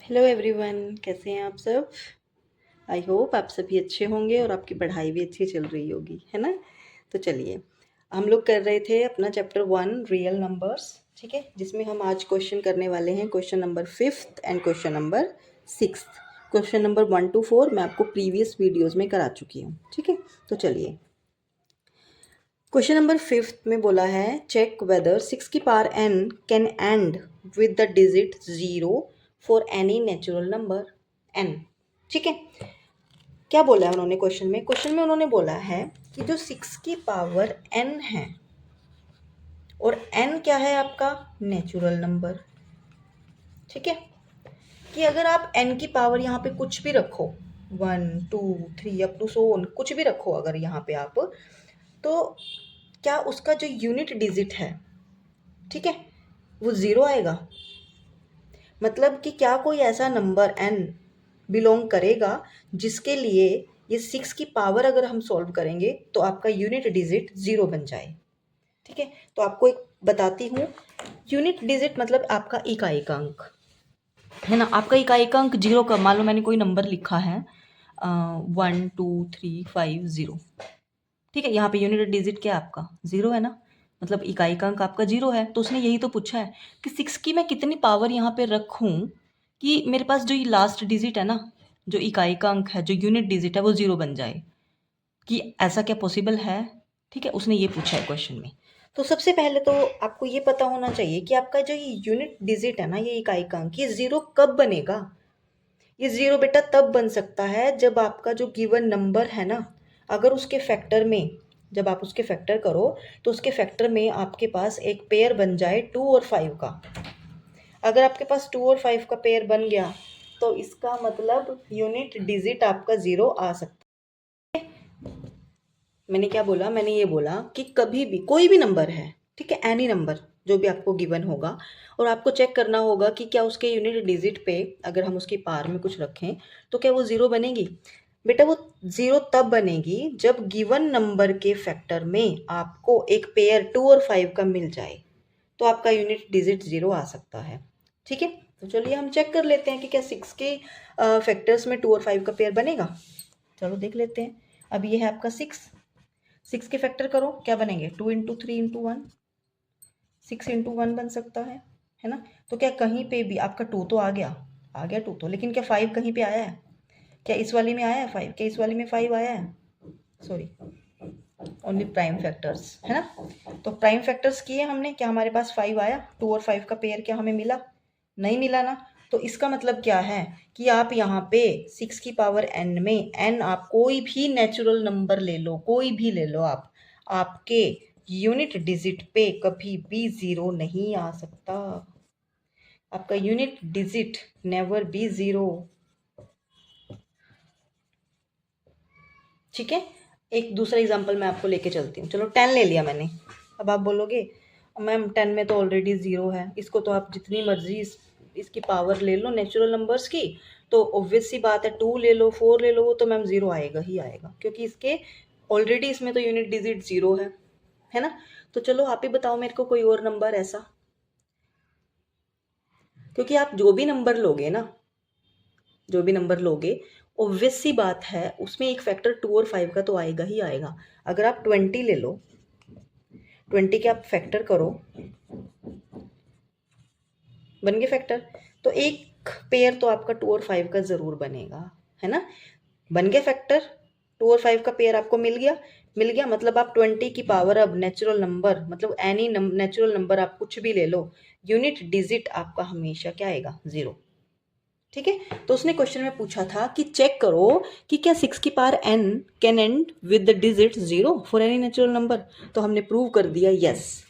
Hello everyone, कैसे हैं आप सब। आई होप आप सभी अच्छे होंगे और आपकी पढ़ाई भी अच्छी चल रही होगी, है ना। तो चलिए, हम लोग कर रहे थे अपना चैप्टर 1 रियल नंबर्स, ठीक है, जिसमें हम आज क्वेश्चन करने वाले हैं question number 5th and question number 6th। Question number 1 to 4 मैं आपको प्रीवियस वीडियोज़ में करा चुकी हूँ, ठीक है। तो चलिए, क्वेश्चन नंबर 5th में बोला है चेक वेदर 6 की power n can and with the digit 0 for any natural number n, ठीक है। क्या बोला है उन्होंने क्वेश्चन में उन्होंने बोला है कि जो 6 की पावर n है और n क्या है आपका नेचुरल नंबर, ठीक है। कि अगर आप n की पावर यहाँ पे कुछ भी रखो 1 2 3 अप टू सो ऑन, कुछ भी रखो अगर यहाँ पे आप, तो क्या उसका जो यूनिट डिजिट है, ठीक है, वो ज़ीरो आएगा। मतलब कि क्या कोई ऐसा नंबर n बिलोंग करेगा जिसके लिए ये 6 की पावर अगर हम सॉल्व करेंगे तो आपका यूनिट डिजिट ज़ीरो बन जाए, ठीक है। तो आपको एक बताती हूँ, यूनिट डिजिट मतलब आपका इकाई का अंक, है ना। आपका इकाई का अंक जीरो का, मान लो मैंने कोई नंबर लिखा है 1 2 3 5 0, ठीक है। यहाँ पे यूनिट डिजिट क्या है आपका ज़ीरो है ना, मतलब इकाई का अंक आपका जीरो है। तो उसने यही तो पूछा है कि 6 की मैं कितनी पावर यहाँ पे रखूँ कि मेरे पास जो ये लास्ट डिजिट है ना, जो इकाई का अंक है, जो यूनिट डिजिट है, वो ज़ीरो बन जाए। कि ऐसा क्या पॉसिबल है, ठीक है, उसने ये पूछा है क्वेश्चन में। तो सबसे पहले तो आपको ये पता होना चाहिए कि आपका जो ये यूनिट डिजिट है ना, ये इकाई का अंक, ये ज़ीरो कब बनेगा। ये ज़ीरो बेटा तब बन सकता है जब आपका जो गिवन नंबर है ना, अगर उसके फैक्टर में, जब आप उसके फैक्टर करो तो उसके फैक्टर में आपके पास एक पेयर बन जाए 2 और 5 का। अगर आपके पास 2 और 5 का पेयर बन गया तो इसका मतलब यूनिट डिजिट आपका ज़ीरो आ सकता है। मैंने क्या बोला, मैंने ये बोला कि कभी भी कोई भी नंबर है, ठीक है, एनी नंबर जो भी आपको गिवन होगा, और आपको चेक करना होगा कि क्या उसके यूनिट डिजिट पे अगर हम उसकी पावर में कुछ रखें तो क्या वो ज़ीरो बनेगी। बेटा वो ज़ीरो तब बनेगी जब गिवन नंबर के फैक्टर में आपको एक पेयर 2 और 5 का मिल जाए, तो आपका यूनिट डिजिट ज़ीरो आ सकता है, ठीक है। तो चलिए हम चेक कर लेते हैं कि क्या 6 के फैक्टर्स में 2 और 5 का पेयर बनेगा। चलो देख लेते हैं। अब ये है आपका 6 के फैक्टर करो, क्या बनेंगे 2 इंटू 3 इंटू 1, 6 इंटू 1 बन सकता है ना। तो क्या कहीं पे भी आपका 2 तो आ गया 2 तो, लेकिन क्या 5 कहीं पे आया है, क्या इस वाली में आया है 5, क्या इस वाली में 5 आया है, सॉरी, ओनली प्राइम फैक्टर्स, है ना। तो प्राइम फैक्टर्स किए हमने, क्या हमारे पास 5 आया, 2 और 5 का पेयर क्या हमें मिला, नहीं मिला ना। तो इसका मतलब क्या है कि आप यहाँ पे 6 की पावर n में n आप कोई भी नेचुरल नंबर ले लो, कोई भी ले लो आप, आपके यूनिट डिजिट पे कभी भी ज़ीरो नहीं आ सकता। आपका unit digit never be zero, ठीक है। एक दूसरा एग्जांपल मैं आपको लेके चलती हूँ। चलो 10 ले लिया मैंने। अब आप बोलोगे मैम 10 में तो ऑलरेडी ज़ीरो है, इसको तो आप जितनी मर्जी इसकी पावर ले लो नेचुरल नंबर्स की, तो ऑब्वियस सी बात है 2 ले लो 4 ले लो, वो तो मैम ज़ीरो आएगा ही आएगा, क्योंकि इसके ऑलरेडी इसमें तो यूनिट डिजिट ज़ीरो है ना। तो चलो आप ही बताओ मेरे को कोई और नंबर ऐसा, क्योंकि आप जो भी नंबर लोगे ना, जो भी नंबर लोगे, ऑब्वियस सी बात है उसमें एक फैक्टर 2 और 5 का तो आएगा ही आएगा। अगर आप 20 ले लो, 20 के आप फैक्टर करो, बन गए फैक्टर, तो एक पेयर तो आपका 2 और 5 का ज़रूर बनेगा, है ना। बन गया फैक्टर, 2 और 5 का पेयर आपको मिल गया, मतलब आप 20 की पावर अब नेचुरल नंबर, मतलब एनी नेचुरल नंबर आप कुछ भी ले लो, यूनिट डिजिट आपका हमेशा क्या आएगा ज़ीरो, ठीक है। तो उसने क्वेश्चन में पूछा था कि चेक करो कि क्या 6 की power n can and with the digit zero for any natural number. तो हमने प्रूव कर दिया, यस।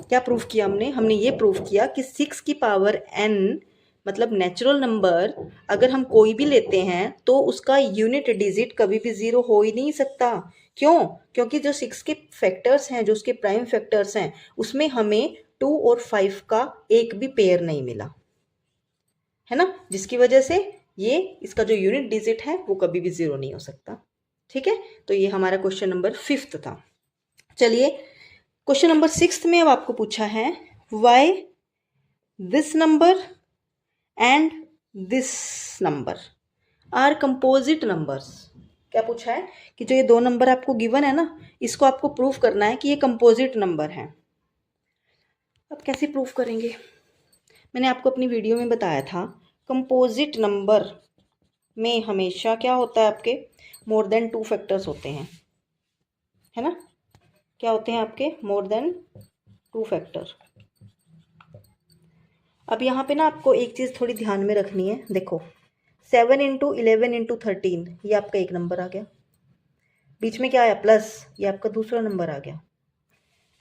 क्या प्रूफ किया हमने ये प्रूफ किया कि 6 की पावर n मतलब नेचुरल नंबर अगर हम कोई भी लेते हैं तो उसका यूनिट डिजिट कभी भी ज़ीरो हो ही नहीं सकता। क्यों? क्योंकि जो 6 के फैक्टर्स हैं, जो उसके प्राइम फैक्टर्स हैं, उसमें हमें 2 और 5 का एक भी पेयर नहीं मिला, है ना, जिसकी वजह से ये इसका जो यूनिट डिजिट है वो कभी भी ज़ीरो नहीं हो सकता, ठीक है। तो ये हमारा क्वेश्चन नंबर 5th था। चलिए क्वेश्चन नंबर 6th में अब आपको पूछा है why this number and this number are composite numbers. क्या पूछा है कि जो ये दो नंबर आपको गिवन है ना, इसको आपको प्रूफ करना है कि ये कंपोजिट नंबर है। अब कैसे प्रूफ करेंगे? मैंने आपको अपनी वीडियो में बताया था, कंपोजिट नंबर में हमेशा क्या होता है, आपके मोर देन 2 फैक्टर्स होते हैं, है ना। क्या होते हैं आपके? More than 2 factor. अब यहाँ पे ना आपको एक चीज़ थोड़ी ध्यान में रखनी है। देखो 7 इंटू 11 इंटू 13, ये आपका एक नंबर आ गया। बीच में क्या आया? प्लस, ये आपका दूसरा नंबर आ गया।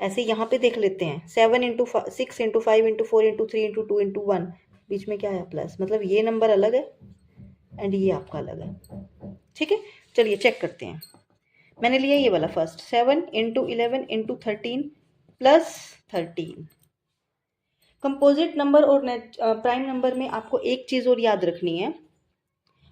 ऐसे यहाँ पे देख लेते हैं, 7 into 6 into 5 into 4 into 3 into 2 into 1, बीच में क्या आया? प्लस। मतलब ये नंबर अलग है एंड ये आपका अलग है। ठीक है, चलिए चेक करते हैं। मैंने लिया ये वाला first, 7 into 11 into 13 plus 13। Composite number और प्राइम नंबर में आपको एक चीज़ और याद रखनी है।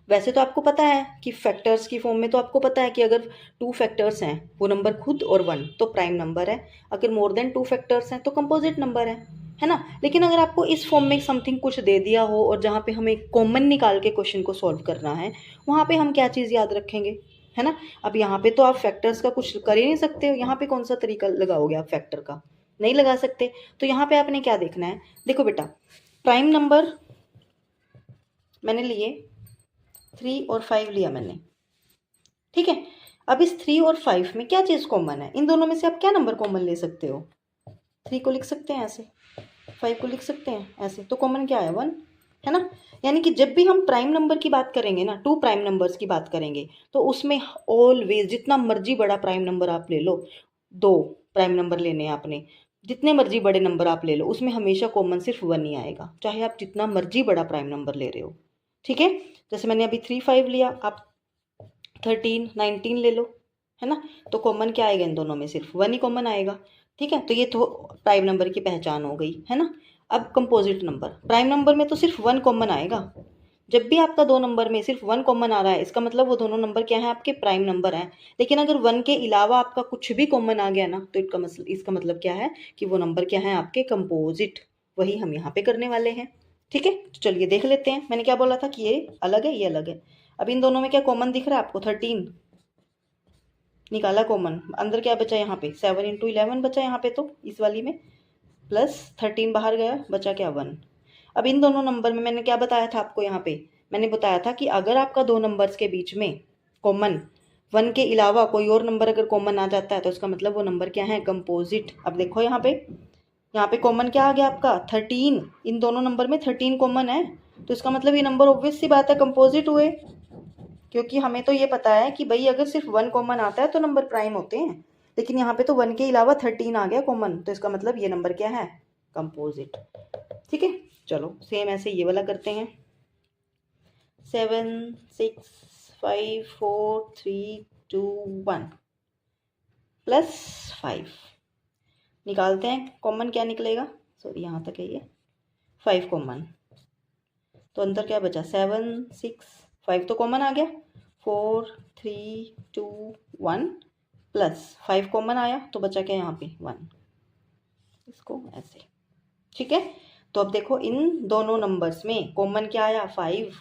वैसे तो आपको पता है कि फैक्टर्स की फॉर्म में तो आपको पता है कि अगर 2 फैक्टर्स हैं, वो नंबर खुद और 1, तो प्राइम नंबर है। अगर मोर देन 2 फैक्टर्स हैं तो कंपोजिट नंबर है ना। लेकिन अगर आपको इस फॉर्म में समथिंग कुछ दे दिया हो और जहाँ पे हमें कॉमन निकाल के क्वेश्चन को सॉल्व करना है, वहाँ पे हम क्या चीज़ याद रखेंगे, है ना। अब यहाँ पे तो आप फैक्टर्स का कुछ कर ही नहीं सकते हो। यहाँ पे कौन सा तरीका लगाओगे आप फैक्टर का? नहीं लगा सकते। तो यहाँ पे आपने क्या देखना है? देखो बेटा, प्राइम नंबर मैंने लिए 3 और 5 लिया मैंने, ठीक है। अब इस 3 और 5 में क्या चीज़ कॉमन है? इन दोनों में से आप क्या नंबर कॉमन ले सकते हो? 3 को लिख सकते हैं ऐसे, 5 को लिख सकते हैं ऐसे, तो कॉमन क्या है? 1, है ना। यानी कि जब भी हम प्राइम नंबर की बात करेंगे ना, 2 प्राइम नंबर्स की बात करेंगे, तो उसमें ऑलवेज जितना मर्जी बड़ा प्राइम नंबर आप ले लो, 2 प्राइम नंबर लेने हैं आपने, जितने मर्जी बड़े नंबर आप ले लो, उसमें हमेशा कॉमन सिर्फ 1 ही आएगा, चाहे आप जितना मर्जी बड़ा प्राइम नंबर ले रहे हो। ठीक है, जैसे मैंने अभी 3 5 लिया, आप 13 19 ले लो, है ना। तो कॉमन क्या आएगा? इन दोनों में सिर्फ 1 ही कॉमन आएगा। ठीक है, तो ये तो प्राइम नंबर की पहचान हो गई, है ना। अब कंपोजिट नंबर, प्राइम नंबर में तो सिर्फ 1 कॉमन आएगा। जब भी आपका दो नंबर में सिर्फ 1 कॉमन आ रहा है, इसका मतलब वो दोनों नंबर क्या है? आपके प्राइम नंबर हैं। लेकिन अगर 1 के अलावा आपका कुछ भी कॉमन आ गया ना, तो इसका मतलब क्या है कि वो नंबर क्या है? आपके कंपोजिट। वही हम यहाँ पे करने वाले हैं। ठीक है, तो चलिए देख लेते हैं। मैंने क्या बोला था कि ये अलग है, ये अलग है। अब इन दोनों में क्या कॉमन दिख रहा है आपको? 13 निकाला कॉमन, अंदर क्या बचा? यहाँ पे 7 इंटू 11 बचा यहाँ पे, तो इस वाली में प्लस 13 बाहर गया, बचा क्या? 1। अब इन दोनों नंबर में मैंने क्या बताया था आपको? यहाँ पे मैंने बताया था कि अगर आपका दो नंबर्स के बीच में कॉमन 1 के अलावा कोई और नंबर अगर कॉमन आ जाता है, तो इसका मतलब वो नंबर क्या है? कंपोजिट। अब देखो यहाँ पे कॉमन क्या आ गया आपका? 13। इन दोनों नंबर में 13 कॉमन है, तो इसका मतलब ये नंबर ऑब्वियस सी बात है कंपोजिट हुए। क्योंकि हमें तो ये पता है कि भाई अगर सिर्फ 1 कॉमन आता है तो नंबर प्राइम होते हैं। लेकिन यहाँ पे तो 1 के अलावा 13 आ गया कॉमन, तो इसका मतलब ये नंबर क्या है? कंपोजिट। ठीक है, चलो सेम ऐसे ये वाला करते हैं। 7 6 5 4 3 2 1 प्लस 5 निकालते हैं। कॉमन क्या निकलेगा? सॉरी यहाँ तक है ये, 5 कॉमन, तो अंदर क्या बचा? 7 6 5 तो कॉमन आ गया, 4 3 2 1 प्लस 5 कॉमन आया, तो बचा क्या यहाँ पे? 1। इसको ऐसे, ठीक है। तो अब देखो इन दोनों नंबर्स में कॉमन क्या आया? 5।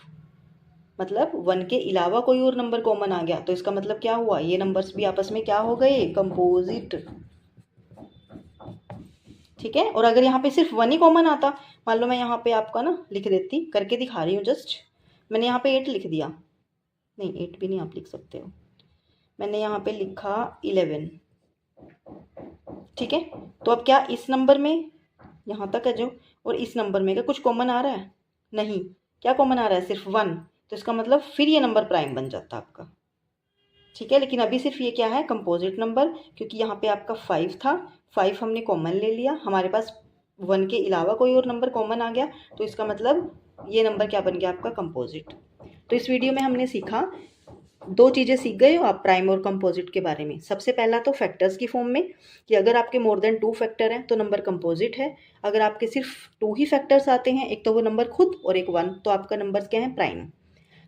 मतलब 1 के अलावा कोई और नंबर कॉमन आ गया, तो इसका मतलब क्या हुआ? ये नंबर्स भी आपस में क्या हो गए? कंपोजिट। ठीक है, और अगर यहाँ पे सिर्फ 1 ही कॉमन आता, मान लो मैं यहाँ पे आपका ना लिख देती, करके दिखा रही हूँ जस्ट। मैंने यहाँ पे 8 लिख दिया, नहीं 8 भी नहीं आप लिख सकते हो, मैंने यहाँ पे लिखा 11। ठीक है, तो अब क्या इस नंबर में यहाँ तक है जो, और इस नंबर में क्या कुछ कॉमन आ रहा है? नहीं। क्या कॉमन आ रहा है? सिर्फ 1। तो इसका मतलब फिर ये नंबर प्राइम बन जाता आपका। ठीक है, लेकिन अभी सिर्फ ये क्या है? कंपोजिट नंबर, क्योंकि यहाँ पे आपका 5 था, 5 हमने कॉमन ले लिया, हमारे पास 1 के अलावा कोई और नंबर कॉमन आ गया, तो इसका मतलब ये नंबर क्या बन गया? आपका कंपोजिट। तो इस वीडियो में हमने सीखा, 2 चीज़ें सीख गए हो आप प्राइम और कंपोजिट के बारे में। सबसे पहला तो फैक्टर्स की फॉर्म में कि अगर आपके मोर देन 2 फैक्टर हैं तो नंबर कंपोजिट है। अगर आपके सिर्फ 2 ही फैक्टर्स आते हैं, एक तो वो नंबर खुद और एक 1, तो आपका नंबर क्या है? प्राइम।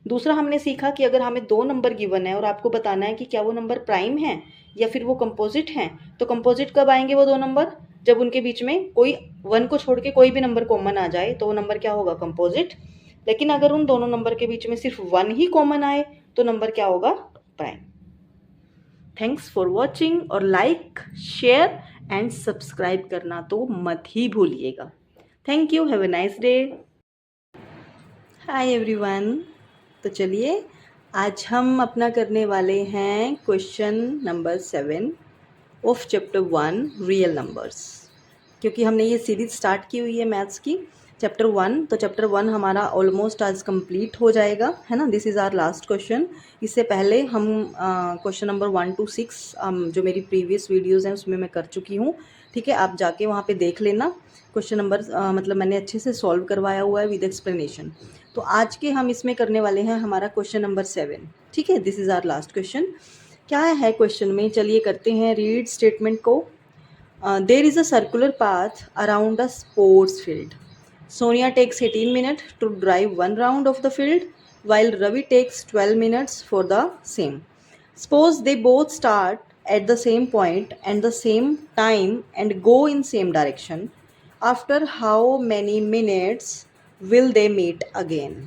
दूसरा हमने सीखा कि अगर हमें 2 नंबर गिवन है और आपको बताना है कि क्या वो नंबर प्राइम है या फिर वो कंपोजिट हैं, तो कंपोजिट कब आएंगे वो 2 नंबर? जब उनके बीच में कोई 1 को छोड़ के कोई भी नंबर कॉमन आ जाए, तो वो नंबर क्या होगा? कंपोजिट। लेकिन अगर उन दोनों नंबर के बीच में सिर्फ 1 ही कॉमन आए तो नंबर क्या होगा? प्राइम। थैंक्स फॉर वॉचिंग, और लाइक, शेयर एंड सब्सक्राइब करना तो मत ही भूलिएगा। Thank you, have a nice day. Hi everyone. तो चलिए आज हम अपना करने वाले हैं question number 7 of chapter 1 real numbers. क्योंकि हमने ये सीरीज स्टार्ट की हुई है मैथ्स की चैप्टर 1, तो चैप्टर 1 हमारा ऑलमोस्ट आज कंप्लीट हो जाएगा, है ना। This is our last question. इससे पहले हम क्वेश्चन नंबर 1 to 6 जो मेरी प्रीवियस वीडियोस हैं उसमें मैं कर चुकी हूँ, ठीक है। आप जाके वहाँ पे देख लेना। क्वेश्चन नंबर मतलब मैंने अच्छे से सॉल्व करवाया हुआ है विद एक्सप्लेनेशन। तो आज के हम इसमें करने वाले हैं हमारा क्वेश्चन नंबर 7, ठीक है। This is our last question. क्या है क्वेश्चन में, चलिए करते हैं रीड स्टेटमेंट को। There is a circular path around a sports field. Sonia takes 18 minutes to drive one round of the field, while Ravi takes 12 minutes for the same. Suppose they both start at the same point and the same time and go in same direction. After how many minutes will they meet again?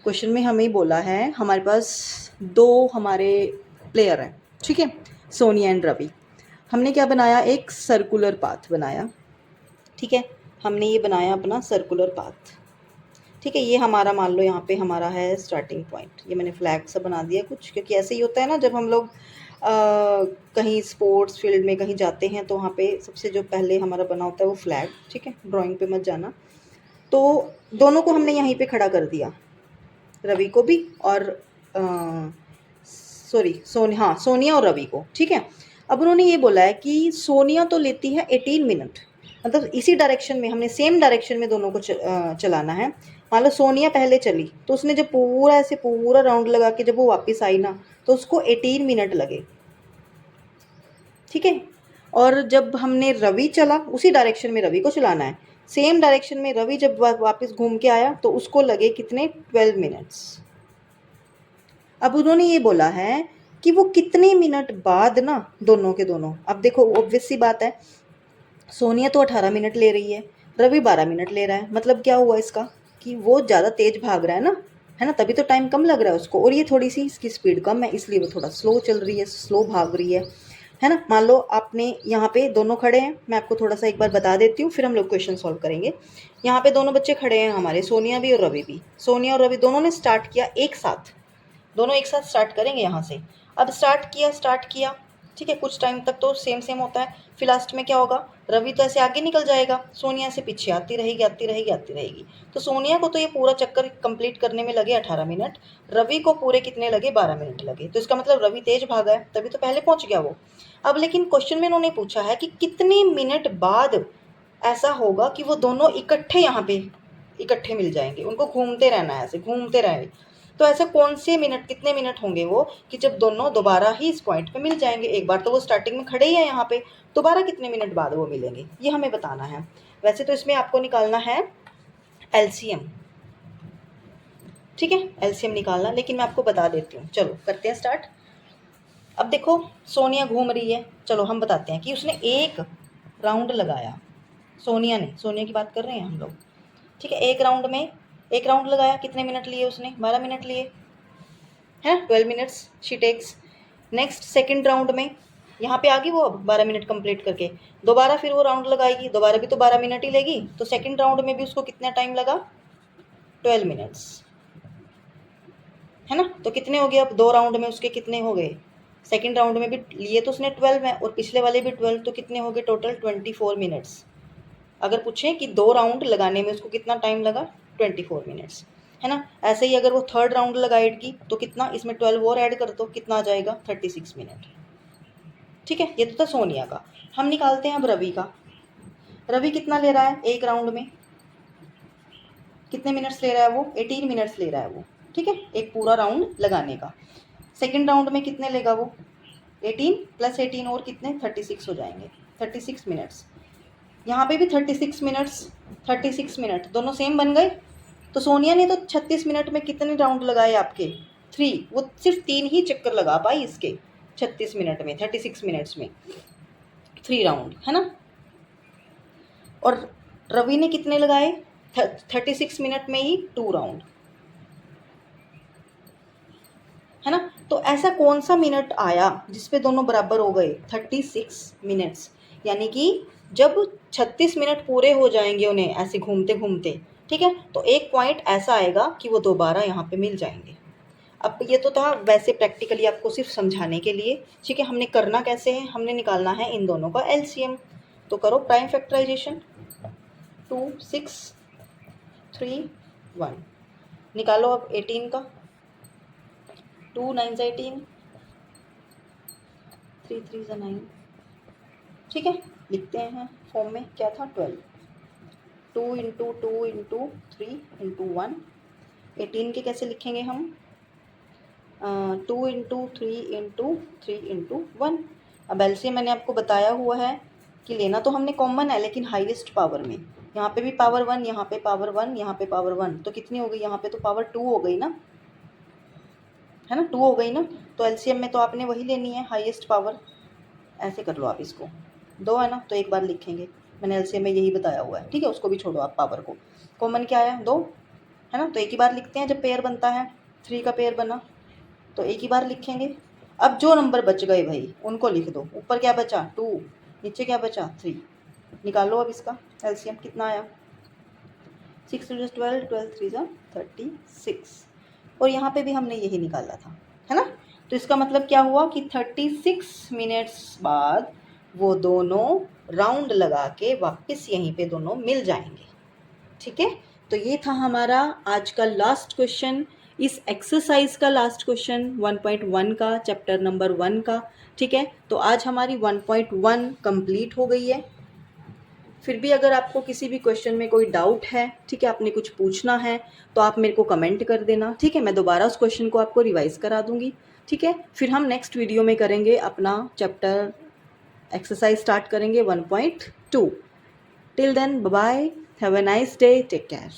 Question में हमें बोला है हमारे पास दो हमारे player हैं, ठीक है, सोनिया एंड रवि। हमने क्या बनाया, एक सर्कुलर पाथ बनाया, ठीक है। हमने ये बनाया अपना सर्कुलर पाथ, ठीक है। ये हमारा मान लो यहाँ पे हमारा है स्टार्टिंग पॉइंट। ये मैंने फ्लैग सा बना दिया कुछ, क्योंकि ऐसे ही होता है ना जब हम लोग कहीं स्पोर्ट्स फील्ड में कहीं जाते हैं तो वहाँ पे सबसे जो पहले हमारा बना होता है वो फ्लैग, ठीक है। ड्राइंग पे मत जाना। तो दोनों को हमने यहीं पे खड़ा कर दिया, रवि को भी और सोनिया और रवि को, ठीक है। अब उन्होंने ये बोला है कि सोनिया तो लेती है 18 मिनट, मतलब इसी डायरेक्शन में हमने सेम डायरेक्शन में दोनों को चलाना है। मान लो सोनिया पहले चली तो उसने जब पूरा ऐसे पूरा राउंड लगा के जब वो वापस आई ना तो उसको 18 मिनट लगे, ठीक है। और जब हमने रवि चला उसी डायरेक्शन में रवि को चलाना है, सेम डायरेक्शन में रवि जब वापस घूम के आया तो उसको लगे कितने, 12 मिनट्स। अब उन्होंने ये बोला है कि वो कितने मिनट बाद ना दोनों के दोनों, अब देखो ऑब्वियस सी बात है, सोनिया तो 18 मिनट ले रही है, रवि 12 मिनट ले रहा है। मतलब क्या हुआ इसका कि वो ज़्यादा तेज भाग रहा है ना, तभी तो टाइम कम लग रहा है उसको। और ये थोड़ी सी इसकी स्पीड कम है इसलिए वो थोड़ा स्लो चल रही है, स्लो भाग रही है ना। मान लो आपने यहाँ पे दोनों खड़े हैं, मैं आपको थोड़ा सा एक बार बता देती हूँ फिर हम लोग क्वेश्चन सॉल्व करेंगे। यहाँ पे दोनों बच्चे खड़े हैं हमारे, सोनिया भी और रवि भी। सोनिया और रवि दोनों ने स्टार्ट किया एक साथ, दोनों एक साथ स्टार्ट करेंगे यहाँ से। अब स्टार्ट किया, ठीक है। कुछ टाइम तक तो सेम सेम होता है, फिर लास्ट में क्या होगा, रवि तो ऐसे आगे निकल जाएगा, सोनिया से पीछे आती रहेगी। तो सोनिया को तो ये पूरा चक्कर कंप्लीट करने में लगे 18 मिनट, रवि को पूरे कितने लगे, 12 मिनट लगे। तो इसका मतलब रवि तेज भागा है तभी तो पहले पहुंच गया वो। अब लेकिन क्वेश्चन में उन्होंने पूछा है कि कितने मिनट बाद ऐसा होगा कि वो दोनों इकट्ठे यहाँ पे इकट्ठे मिल जाएंगे, उनको घूमते रहना है, ऐसे घूमते रहेंगे। तो ऐसे कौन से मिनट, कितने मिनट होंगे वो कि जब दोनों दोबारा ही इस पॉइंट पे मिल जाएंगे। एक बार तो वो स्टार्टिंग में खड़े ही हैं यहाँ पे, दोबारा कितने मिनट बाद वो मिलेंगे, ये हमें बताना है। वैसे तो इसमें आपको निकालना है एलसीएम, ठीक है, एलसीएम निकालना, लेकिन मैं आपको बता देती हूँ। चलो करते हैं स्टार्ट। अब देखो सोनिया घूम रही है, चलो हम बताते हैं कि उसने एक राउंड लगाया, सोनिया की बात कर रहे हैं हम लोग, ठीक है। एक राउंड लगाया, कितने मिनट लिए उसने, 12 मिनट लिए, है 12 minutes she takes. Next second round में यहाँ पे आ गई वो, अब 12 मिनट कंप्लीट करके दोबारा फिर वो राउंड लगाएगी, दोबारा भी तो 12 मिनट ही लेगी। तो सेकंड राउंड में भी उसको कितना टाइम लगा, 12 मिनट्स, है ना। तो कितने हो गए, अब दो राउंड में उसके कितने हो गए, सेकंड राउंड में भी लिए तो उसने 12 है और पिछले वाले भी 12, तो कितने हो गए टोटल 24 मिनट्स। अगर पूछें कि दो राउंड लगाने में उसको कितना टाइम लगा, 24 मिनट्स, है ना। ऐसे ही अगर वो थर्ड राउंड लगाएगी तो कितना, इसमें 12 और ऐड कर दो, कितना आ जाएगा 36 मिनट, ठीक है। ये तो था सोनिया का। हम निकालते हैं अब रवि का। रवि कितना ले रहा है एक राउंड में, कितने मिनट्स ले रहा है वो, 18 मिनट्स ले रहा है वो, ठीक है, एक पूरा राउंड लगाने का। सेकेंड राउंड में कितने लेगा वो, 18 + 18 और कितने 36 हो जाएंगे, 36 मिनट्स। यहाँ पे भी 36 मिनट दोनों सेम बन गए। तो सोनिया ने तो 36 मिनट में कितने राउंड लगाए आपके, 3, वो सिर्फ 3 ही चक्कर लगा पाई इसके 36 मिनट में, 36 मिनट्स में 3 राउंड, है ना। और रवि ने कितने लगाए, 36 मिनट में ही 2 राउंड, है ना। तो ऐसा कौन सा मिनट आया जिस पे दोनों बराबर हो गए? 36 मिनट्स, यानी कि जब 36 मिनट पूरे हो जाएंगे उन्हें ऐसे घूमते घूमते, ठीक है, तो एक पॉइंट ऐसा आएगा कि वो दोबारा यहाँ पे मिल जाएंगे। अब ये तो था वैसे प्रैक्टिकली आपको सिर्फ समझाने के लिए, ठीक है। हमने करना कैसे है, हमने निकालना है इन दोनों का एलसीएम। तो करो प्राइम फैक्टराइजेशन। 2 6 3 1 निकालो अब 18 का। 2 9 18, 3 3 9, ठीक है। लिखते हैं फॉर्म में, क्या था 12, 2 इंटू 2 इंटू 3 इंटू 1। 18 के कैसे लिखेंगे हम? 2 इंटू 3 इंटू 3 इंटू 1। अब एलसीएम मैंने आपको बताया हुआ है कि लेना तो हमने कॉमन है लेकिन हाईएस्ट पावर में। यहाँ पे भी पावर 1, यहाँ पे पावर 1, यहाँ पे पावर 1, तो कितनी हो गई? यहाँ पे तो पावर 2 हो गई ना, है ना, 2 हो गई ना। तो एलसीएम में तो आपने वही लेनी है, हाईएस्ट पावर। ऐसे कर लो आप इसको, 2 है ना, तो एक बार लिखेंगे, मैंने एलसीएम में यही बताया हुआ है, ठीक है। उसको भी छोड़ो आप, पावर को। कॉमन क्या आया? 2, है ना, तो एक ही बार लिखते हैं। जब पेयर बनता है, 3 का पेयर बना तो एक ही बार लिखेंगे। अब जो नंबर बच गए भाई उनको लिख दो। ऊपर क्या बचा? 2, नीचे क्या बचा? 3। निकालो अब इसका एलसीएम, कितना आया? 6 3 12, 12 3 36। और यहाँ पे भी हमने यही निकाला था, है ना। तो इसका मतलब क्या हुआ कि 36 मिनट्स बाद वो दोनों राउंड लगा के वापस यहीं पे दोनों मिल जाएंगे, ठीक है। तो ये था हमारा आज का लास्ट क्वेश्चन, इस एक्सरसाइज का लास्ट क्वेश्चन 1.1 का, चैप्टर नंबर 1 का, ठीक है। तो आज हमारी 1.1 कंप्लीट हो गई है। फिर भी अगर आपको किसी भी क्वेश्चन में कोई डाउट है, ठीक है, आपने कुछ पूछना है, तो आप मेरे को कमेंट कर देना, ठीक है। मैं दोबारा उस क्वेश्चन को आपको रिवाइज करा दूंगी, ठीक है। फिर हम नेक्स्ट वीडियो में करेंगे अपना चैप्टर एक्सरसाइज स्टार्ट करेंगे 1.2। Till then bye bye, have a nice day, take care.